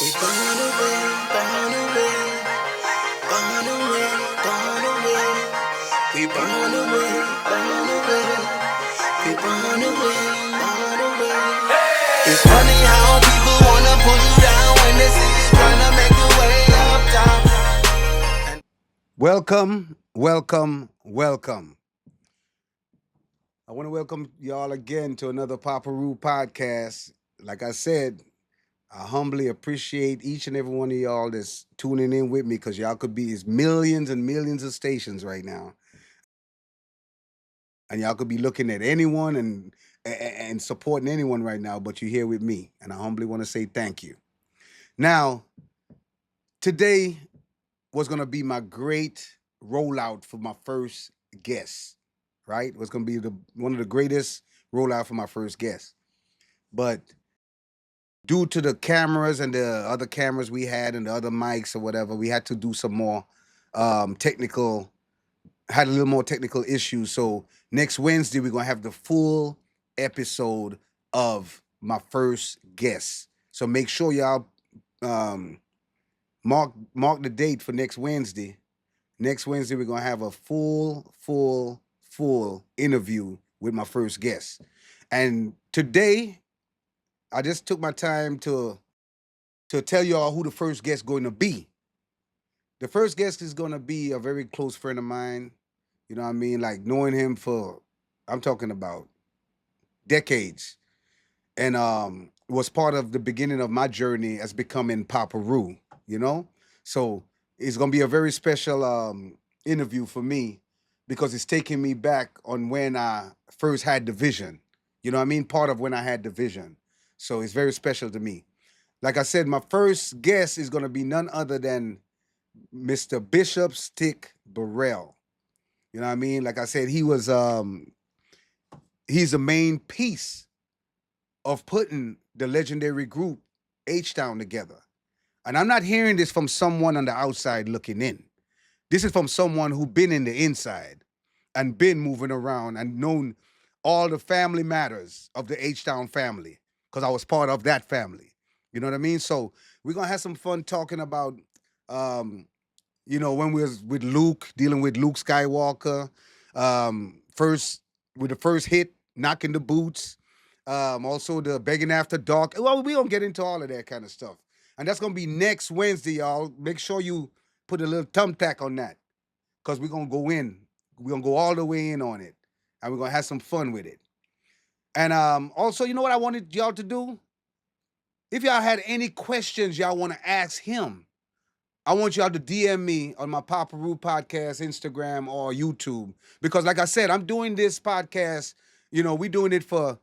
We gone away, gone away, gone away, gone away. We gone away, gone away. We gone away, gone away. It's funny how people wanna pull you down when they see you trying to make your way up top. Welcome, welcome, welcome. I want to welcome y'all again to another Paparoo podcast. Like I said, I humbly appreciate each and every one of y'all that's tuning in with me because y'all could be it's millions and millions of stations right now, and y'all could be looking at anyone and supporting anyone right now, but you're here with me, and I humbly want to say thank you. Now, today was gonna be my great rollout for my first guest. Right, it was gonna be the one of the greatest rollout for my first guest, but due to the cameras and the other cameras we had and the other mics or whatever, we had to do some more technical. Had a little more technical issues. So next Wednesday we're gonna have the full episode of my first guest. So make sure y'all um, mark the date for next Wednesday. Next Wednesday, we're gonna have a full interview with my first guest. And today, I just took my time to tell y'all who the first guest going to be. The first guest is gonna be a very close friend of mine. You know what I mean? Like knowing him for, I'm talking about decades, and was part of the beginning of my journey as becoming Paparoo. You know, so it's gonna be a very special interview for me because it's taking me back on when I first had the vision. You know what I mean? Part of when I had the vision. So it's very special to me. Like I said, my first guest is gonna be none other than Mr. Bishop Stick Burrell. You know what I mean? Like I said, he's the main piece of putting the legendary group H Town together. And I'm not hearing this from someone on the outside looking in. This is from someone who been in the inside and been moving around and known all the family matters of the H Town family because I was part of that family. You know what I mean? So we're gonna have some fun talking about, um, when we was with Luke, dealing with Luke Skywalker, first with the first hit, knocking the boots, also the begging after dark. Well, we gonna get into all of that kind of stuff, and that's gonna be next Wednesday, y'all. Make sure you put a little thumbtack on that, cause we're gonna go in. We're gonna go all the way in on it, and we're gonna have some fun with it. And also, you know what I wanted y'all to do? If y'all had any questions y'all want to ask him, I want y'all to DM me on my Paparoo podcast, Instagram, or YouTube. Because like I said, I'm doing this podcast, we doing it for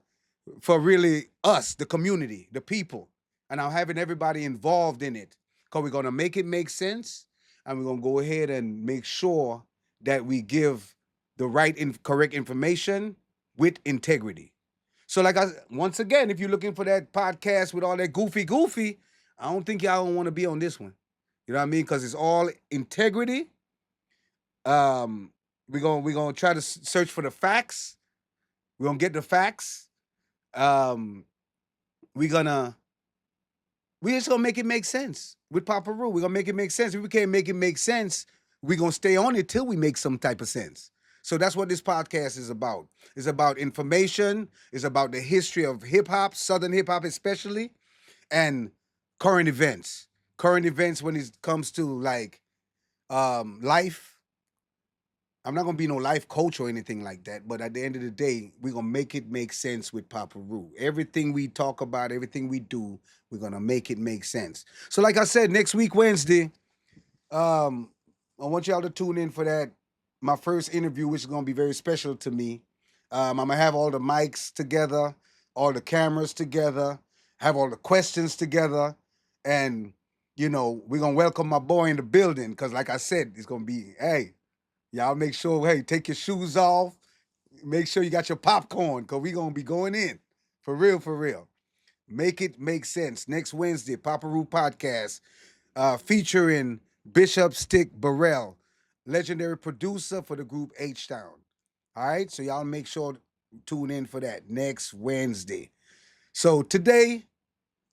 really us, the community, the people. And I'm having everybody involved in it. Because we're gonna make it make sense, and we're gonna go ahead and make sure that we give the right and correct information with integrity. So, like once again, if you're looking for that podcast with all that goofy, I don't think y'all don't want to be on this one. You know what I mean? Because it's all integrity. Um, we're gonna try to search for the facts. We're gonna get the facts. Um, we're gonna we just gonna make it make sense with Papa Roo. We're gonna make it make sense. If we can't make it make sense, we're gonna stay on it till we make some type of sense. So that's what this podcast is about. It's about information. It's about the history of hip hop, Southern hip hop especially, and current events. Current events when it comes to like life. I'm not gonna be no life coach or anything like that, but at the end of the day, we're gonna make it make sense with Papa Roo. Everything we talk about, everything we do, we're gonna make it make sense. So, like I said, next week, Wednesday, um, I want y'all to tune in for that. My first interview, which is gonna be very special to me. I'm gonna have all the mics together, all the cameras together, have all the questions together, and we're gonna welcome my boy in the building because, like I said, it's gonna be, hey, y'all make sure, hey, take your shoes off. Make sure you got your popcorn because we going to be going in. For real, for real. Make it make sense. Next Wednesday, Paparoo Podcast, featuring Bishop Stick Burrell, legendary producer for the group H Town. All right, so y'all make sure to tune in for that next Wednesday. So today,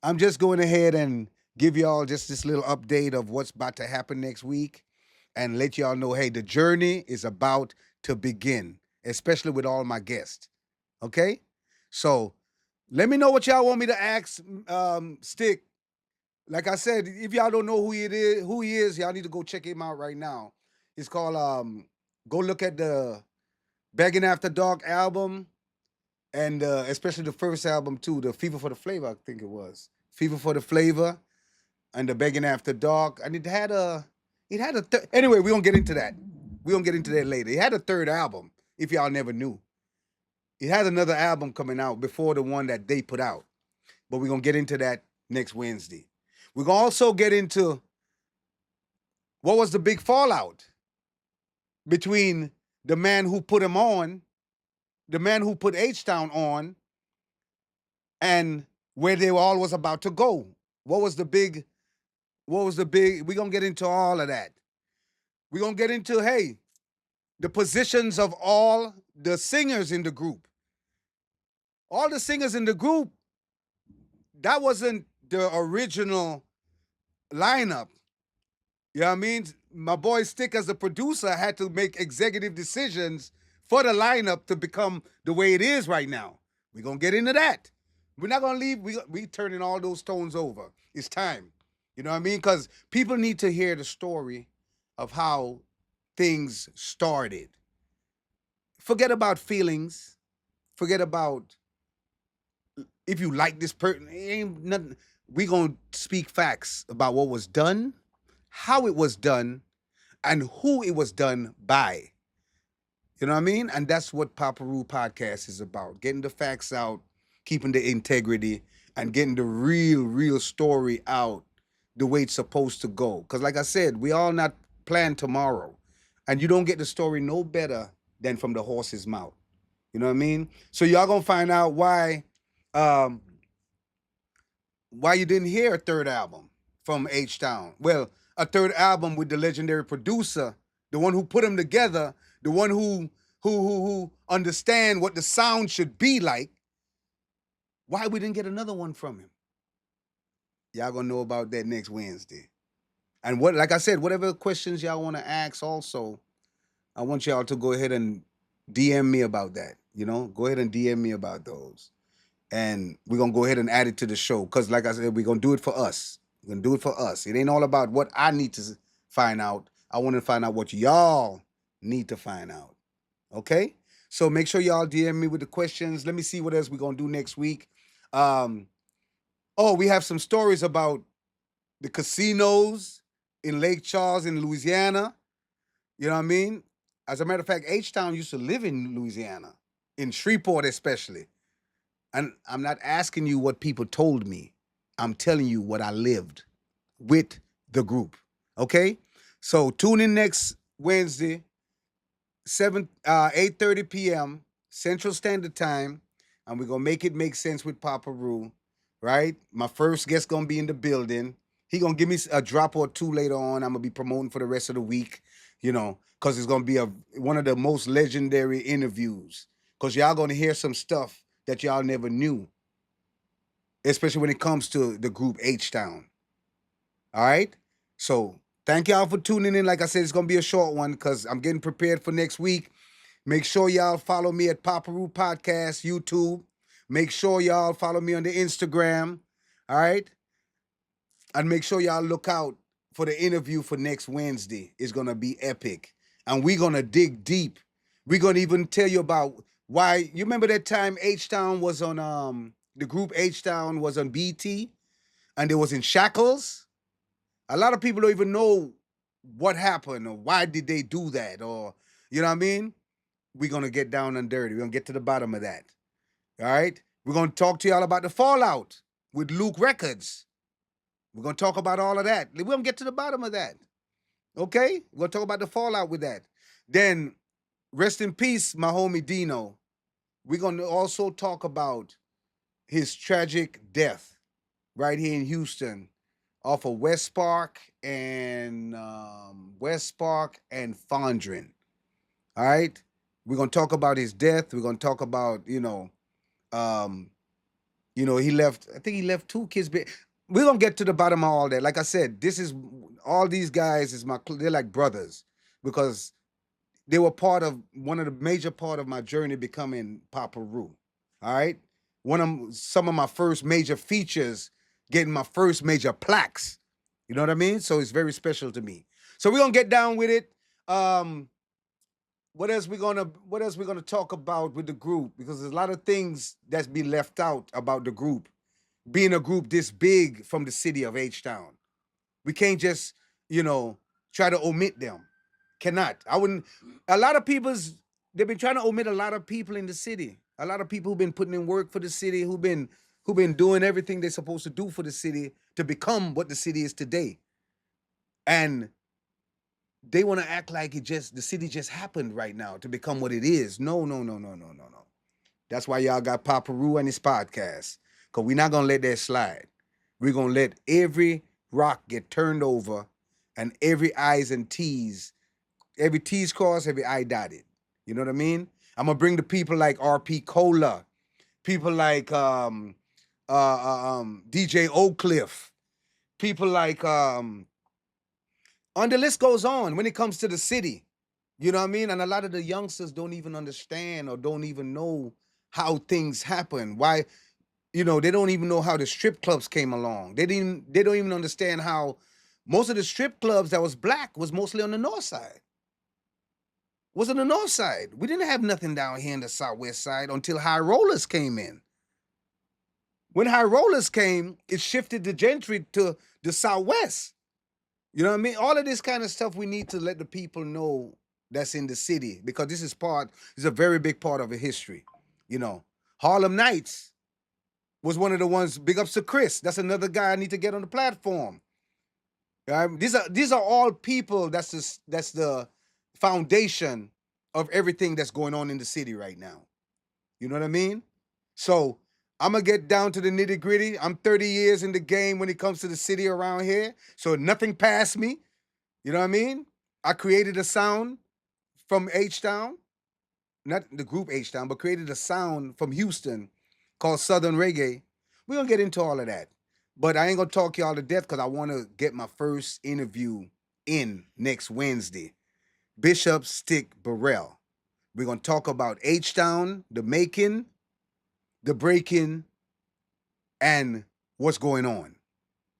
I'm just going ahead and give y'all just this little update of what's about to happen next week and let y'all know, hey, the journey is about to begin, especially with all my guests. Okay? So let me know what y'all want me to ask Stick. Like I said, if y'all don't know who he is, y'all need to go check him out right now. It's called go look at the Begging After Dark album and especially the first album too, the Fever for the Flavor, I think it was. Fever for the Flavor and the Begging After Dark. And anyway, we're gonna get into that. We're gonna get into that later. It had a third album, if y'all never knew. It has another album coming out before the one that they put out. But we're gonna get into that next Wednesday. We're gonna also get into what was the big fallout between the man who put him on, the man who put H Town on, and where they all was about to go. We're gonna get into all of that. We're gonna get into, hey, the positions of all the singers in the group. All the singers in the group, that wasn't the original lineup. You know what I mean? My boy Stick, as the producer, had to make executive decisions for the lineup to become the way it is right now. We're going to get into that. We're not going to leave. We turning all those stones over. It's time. You know what I mean? Because people need to hear the story of how things started. Forget about feelings. Forget about if you like this person. Ain't nothing. We going to speak facts about what was done, how it was done, and who it was done by. You know what I mean? And that's what Papa Roo Podcast is about. Getting the facts out, keeping the integrity, and getting the real story out the way it's supposed to go. Because like I said, we all not plan tomorrow. And you don't get the story no better than from the horse's mouth. You know what I mean? So y'all gonna find out um, why you didn't hear a third album from H Town. Well, a third album with the legendary producer, the one who put them together, the one who understand what the sound should be like. Why we didn't get another one from him? Y'all gonna know about that next Wednesday. And what, like I said, whatever questions y'all want to ask, also, I want y'all to go ahead and DM me about that. You know, go ahead and DM me about those. And we're gonna go ahead and add it to the show. Cause like I said, we're gonna do it for us. We're gonna do it for us. It ain't all about what I need to find out. I want to find out what y'all need to find out. Okay? So make sure y'all DM me with the questions. Let me see what else we're gonna do next week. Um, oh, we have some stories about the casinos in Lake Charles in Louisiana. You know what I mean? As a matter of fact, H Town used to live in Louisiana, in Shreveport especially. And I'm not asking you what people told me. I'm telling you what I lived with the group. Okay? So tune in next Wednesday, 8:30 p.m. Central Standard Time. And we're gonna make it make sense with Papa Roo. Right? My first guest gonna be in the building. He gonna give me a drop or two later on. I'm gonna be promoting for the rest of the week, because it's gonna be one of the most legendary interviews. Cause y'all gonna hear some stuff that y'all never knew, especially when it comes to the group H Town. All right. So thank y'all for tuning in. Like I said, it's gonna be a short one because I'm getting prepared for next week. Make sure y'all follow me at Papa Roo Podcast YouTube. Make sure y'all follow me on the Instagram. All right. And make sure y'all look out for the interview for next Wednesday. It's gonna be epic. And we're gonna dig deep. We're gonna even tell you about why. You remember that time H Town was on the group H Town was on BT and it was in shackles? A lot of people don't even know what happened or why did they do that, or you know what I mean? We're gonna get down and dirty. We're gonna get to the bottom of that. All right? We're gonna talk to y'all about the fallout with Luke Records. We're gonna talk about all of that. We're gonna get to the bottom of that. Okay? We're gonna talk about the fallout with that. Then rest in peace, my homie Dino. We're gonna also talk about his tragic death right here in Houston off of West Park and Fondren. All right? We're gonna talk about his death. We're gonna talk about, he left, I think he left two kids. we're gonna get to the bottom of all that. Like I said, this is all these guys is they're like brothers because they were part of one of the major part of my journey becoming Papa Roo. All right, some of my first major features, getting my first major plaques. You know what I mean? So it's very special to me. So we're gonna get down with it. Um, what else we gonna talk about with the group? Because there's a lot of things that's been left out about the group. Being a group this big from the city of H Town. We can't just, you know, try to omit them. Cannot. I wouldn't. A lot of they've been trying to omit a lot of people in the city. A lot of people who've been putting in work for the city, who've been doing everything they're supposed to do for the city to become what the city is today. And they want to act like the city just happened right now to become what it is. No, no, no, no, no, no, no. That's why y'all got Papa Roo and his podcast. Because we're not going to let that slide. We're going to let every rock get turned over and every I's and T's, every T's crossed, every I dotted. You know what I mean? I'm going to bring the people like RP Cola, people like DJ Oak Cliff, people like, and the list goes on when it comes to the city. You know what I mean? And a lot of the youngsters don't even understand or don't even know how things happen. Why? They don't even know how the strip clubs came along. They don't even understand how most of the strip clubs that was black was mostly on the north side. Was on the north side. We didn't have nothing down here in the southwest side until high rollers came in. When high rollers came, it shifted the gentry to the southwest. You know what I mean? All of this kind of stuff we need to let the people know that's in the city because this is a very big part of the history. Harlem Nights was one of the ones. Big ups to Chris. That's another guy I need to get on the platform. These are all people. That's the foundation of everything that's going on in the city right now. You know what I mean? So I'm gonna get down to the nitty gritty. I'm 30 years in the game when it comes to the city around here, so nothing passed me. You know what I mean? I created a sound from H Town, not the group H Town, but created a sound from Houston called Southern Reggae. We're gonna get into all of that. But I ain't gonna talk y'all to death because I wanna get my first interview in next Wednesday. Bishop Stick Burrell. We're gonna talk about H Town, the making, the breaking, and what's going on.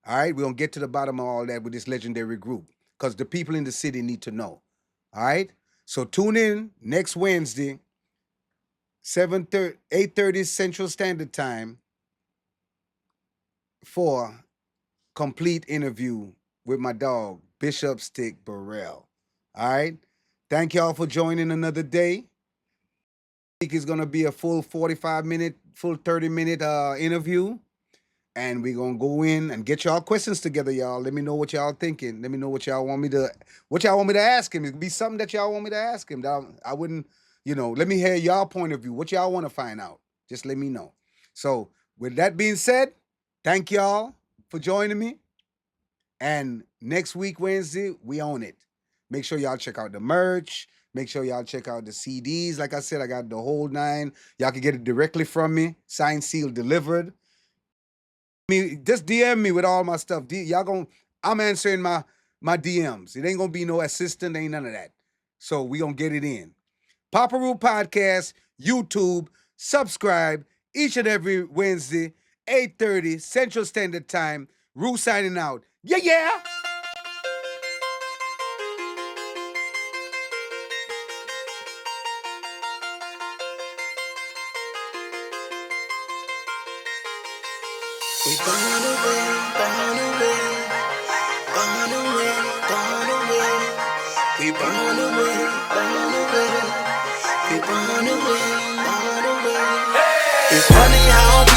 All right, we're gonna get to the bottom of all that with this legendary group because the people in the city need to know. All right, so tune in next Wednesday, 8:30 Central Standard Time for complete interview with my dog Bishop Stick Burrell. All right, thank y'all for joining another day. Week is gonna be a full 45-minute, full 30-minute interview. And we're gonna go in and get y'all questions together, y'all. Let me know what y'all thinking. Let me know what y'all want me to ask him. It could be something that y'all want me to ask him. That I wouldn't, let me hear y'all point of view. What y'all want to find out. Just let me know. So with that being said, thank y'all for joining me. And next week, Wednesday, we own it. Make sure y'all check out the merch. Make sure y'all check out the CDs. Like I said, I got the whole 9. Y'all can get it directly from me. Signed, sealed, delivered. Just DM me with all my stuff. I'm answering my DMs. It ain't gonna be no assistant, ain't none of that. So we gonna get it in. Papa Roo Podcast, YouTube, subscribe each and every Wednesday, 8:30 Central Standard Time. Roo signing out. Yeah, yeah. We gone away, gone away, gone away, gone away. We gone away, gone away. We gone away, gone away. It's funny how